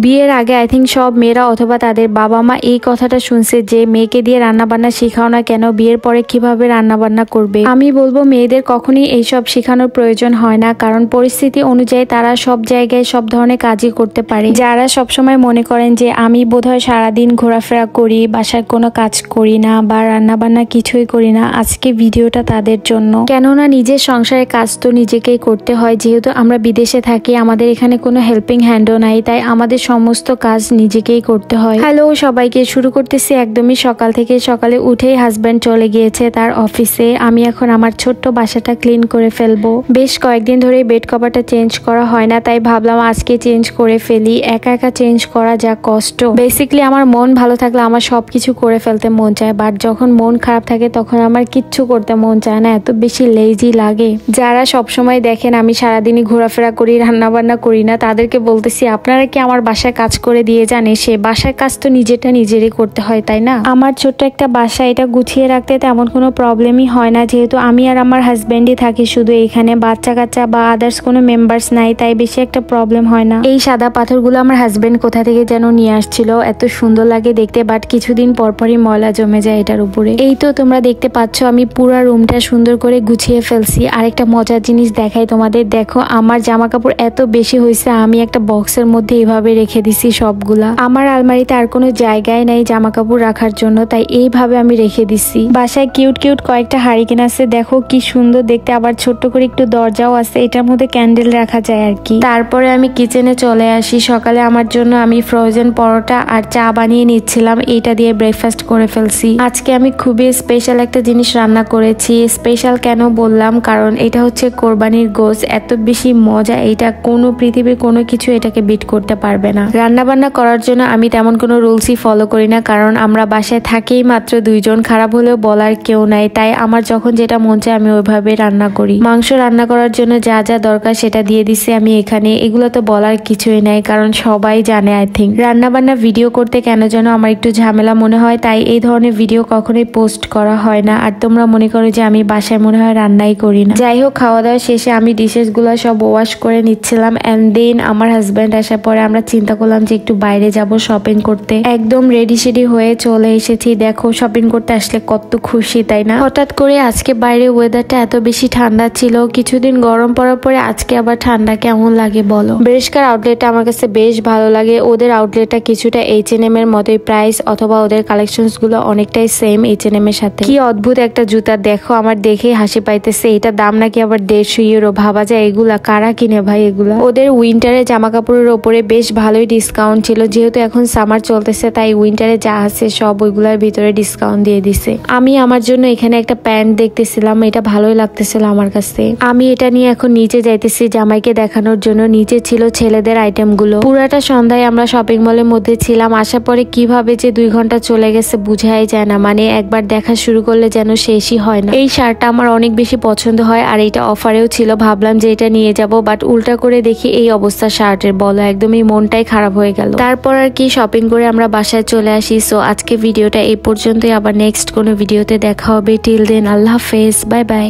বিয়ের আগে I think সব মেয়েরা অথবা তাদের বাবা মা এই কথাটা শুনছে যে মেয়েকে দিয়ে রান্না বান্না শেখাও না কেন, বিয়ের পরে কিভাবে রান্না বান্না করবে। আমি বলবো মেয়েদের কখনই এইসব শেখানোর প্রয়োজন হয় না, কারণ পরিস্থিতি অনুযায়ী তারা সব জায়গায় সব ধরনের কাজই করতে পারে। যারা সবসময় মনে করেন যে আমি বোধহয় সারাদিন ঘোরাফেরা করি, বাসায় কোনো কাজ করি না বা রান্না বান্না কিছুই করি না, আজকে ভিডিওটা তাদের জন্য। কেননা নিজের সংসারের কাজ তো নিজেকেই করতে হয়। যেহেতু আমরা বিদেশে থাকি, আমাদের এখানে কোনো হেল্পিং হ্যান্ডও নাই, তাই আমাদের সমস্ত কাজ নিজেকেই করতে হয়। হ্যালো সবাইকে, শুরু করতেছি একদমই সকাল থেকে। সকালে উঠেই হাজব্যান্ড চলে গিয়েছে তার অফিসে। আমি এখন আমার ছোট্ট বাসাটা ক্লিন করে ফেলবো। বেশ কয়েকদিন ধরে বেড কভারটা চেঞ্জ করা হয় না, তাই ভাবলাম আজকে চেঞ্জ করে ফেলি। একা একা চেঞ্জ করা যা কষ্ট। বেসিক্যালি আমার মন ভালো থাকলে আমার সবকিছু করে ফেলতে মন চায়, বাট যখন মন খারাপ থাকে তখন আমার কিচ্ছু করতে মন চায় না, এত বেশি লেজি লাগে। যারা সবসময় দেখেন আমি সারাদিনই ঘোরাফেরা করি, রান্না বান্না করি না, তাদেরকে বলতেছি আপনারা কি আমার বাসায় কাজ করে দিয়ে যান? সে বাসার কাজ তো নিজেরটা নিজেরই করতে হয়, তাই না? আমার ছোট্ট একটা বাসা, এটা গুছিয়ে রাখতে তেমন কোনো প্রবলেমই হয় না, যেহেতু আমি আর আমার হাজবেন্ডই থাকি শুধু এখানে। বাচ্চা কাচ্চা বা আদার্স কোনো মেম্বার্স নাই, তাই বেশি একটা প্রবলেম হয় না। এই সাদা পাথরগুলো আমার হাজবেন্ড কোথা থেকে যেন নিয়ে আসছিল, এত সুন্দর লাগে দেখতে, বাট কিছুদিন পরপরই ময়লা জমে যায় এটার উপরে। এই তো তোমরা দেখতে পাচ্ছ আমি পুরো রুমটা সুন্দর করে গুছিয়ে ফেলছি। আরেকটা মজার জিনিস দেখাই তোমাদের, দেখো আমার জামা কাপড় এত বেশি হয়েছে, আমি একটা বক্সের মধ্যে এইভাবে রেখে দিছি সবগুলা। আমার আলমারিতে আর কোনো জায়গায় নাই জামা কাপড় রাখার জন্য, তাই এইভাবে আমি রেখে দিছি। বাসায় কিউট কিউট কয়েকটা হারিকেন আছে, দেখো কি সুন্দর দেখতে। আবার ছোট্ট করে একটু দরজাও আছে, এটার মধ্যে ক্যান্ডেল রাখা যায় আর কি। তারপরে আমি কিচেনে চলে আসি। সকালে আমার জন্য আমি ফ্রোজেন পরোটা আর চা বানিয়ে নিচ্ছিলাম, এইটা দিয়ে ব্রেকফাস্ট করে ফেলছি। আজকে আমি খুবই স্পেশাল একটা জিনিস রান্না করেছি। স্পেশাল কেন বললাম, কারণ এটা হচ্ছে কোরবানির গোশত। এত বেশি মজা এটা, কোনো পৃথিবীর কোনো কিছু এটাকে বিট করতে পারবে না। রান্না বান্না করার জন্য আমি তেমন কোনো রুলসই ফলো করি না, কারণ আমরা বাসায় থাকেই মাত্র দুইজন, খারাপ হলেও বলার কেউ নাই, তাই আমার যখন যেটা মন চায় আমি ওইভাবে রান্না করি। মাংস রান্না করার জন্য যা যা দরকার সেটা দিয়ে দিছি আমি এখানে। এগুলো তো বলার কিছুই নাই, কারণ সবাই জানে আই থিঙ্ক। রান্না বান্না ভিডিও করতে কেন যেন আমার একটু ঝামেলা মনে হয়, তাই এই ধরনের ভিডিও কখনোই পোস্ট করা হয় না। আর তোমরা মনে করো যে আমি বাসায় মনে হয় রান্নাই করি না। যাই হোক, খাওয়া দাওয়া শেষে আমি ডিশেস গুলো সব ওয়াশ করে নিচ্ছিলাম, এন্ড দেন আমার হাজব্যান্ড আসার পরে আমরা চিন্তা করলাম যে একটু বাইরে যাব শপিং করতে। একদম রেডি সেডি হয়ে চলে এসেছি। দেখো শপিং করতে আসলে কত খুশি, তাই না? হঠাৎ করে আজকে বাইরে ওয়েদারটা এত বেশি ঠান্ডা ছিল, কিছুদিন গরম পড়ার পরে আজকে আবার ঠান্ডা কেমন লাগে বলো? বেরেশকার আউটলেটটা আমার কাছে বেশ ভালো লাগে। ওদের আউটলেটটা কিছুটা H&M এর মতোই প্রাইস, অথবা ওদের কালেকশনস গুলো অনেকটাই সেম H&M এর সাথে। কি অদ্ভুত একটা জুতা, দেখো আমার দেখেই হাসি পাইতেছে। এটা দাম নাকি আবার 150 ইউরো। ভাবা যায় এগুলা কারা কিনে ভাই এগুলা। ওদের উইন্টারে জামা কাপড়ের ওপরে বেশ ভালোই ডিসকাউন্ট ছিল, যেহেতু এখন সামার চলতেছে, তাই উইন্টারে যা আছে সব ওইগুলার ভিতরে ডিসকাউন্ট দিয়ে দিছে। আমি আমার জন্য এখানে একটা প্যান্ট দেখতেছিলাম, এটা ভালোই লাগতেছিল আমার কাছে। আমি এটা নিয়ে এখন নিচে যাইতেছি জামাইকে দেখানোর জন্য। নিচে ছিল ছেলেদের আইটেম গুলো। পুরাটা সন্ধ্যায় আমরা শপিং মলের মধ্যে ছিলাম। আসার পরে কিভাবে যে 2 ঘন্টা চলে গেছে বুঝাই যায় না, মানে একবার দেখা শুরু করলে যেন শেষই হয় না। এই শার্টটা আমার অনেক বেশি পছন্দ হয়, আর এটা অফারেও ছিল, ভাবলাম যে এটা নিয়ে যাব, বাট উল্টা করে দেখি এই অবস্থা শার্টের, বলো একদমই মনটাই খারাপ হয়ে গেল। তারপর আর কি শপিং করে আমরা বাসায় চলে আসি। সো আজকে ভিডিওটা এই পর্যন্তই, আবার নেক্সট কোনো ভিডিওতে দেখা হবে। টিল দেন আল্লাহ হাফেজ, বাই বাই।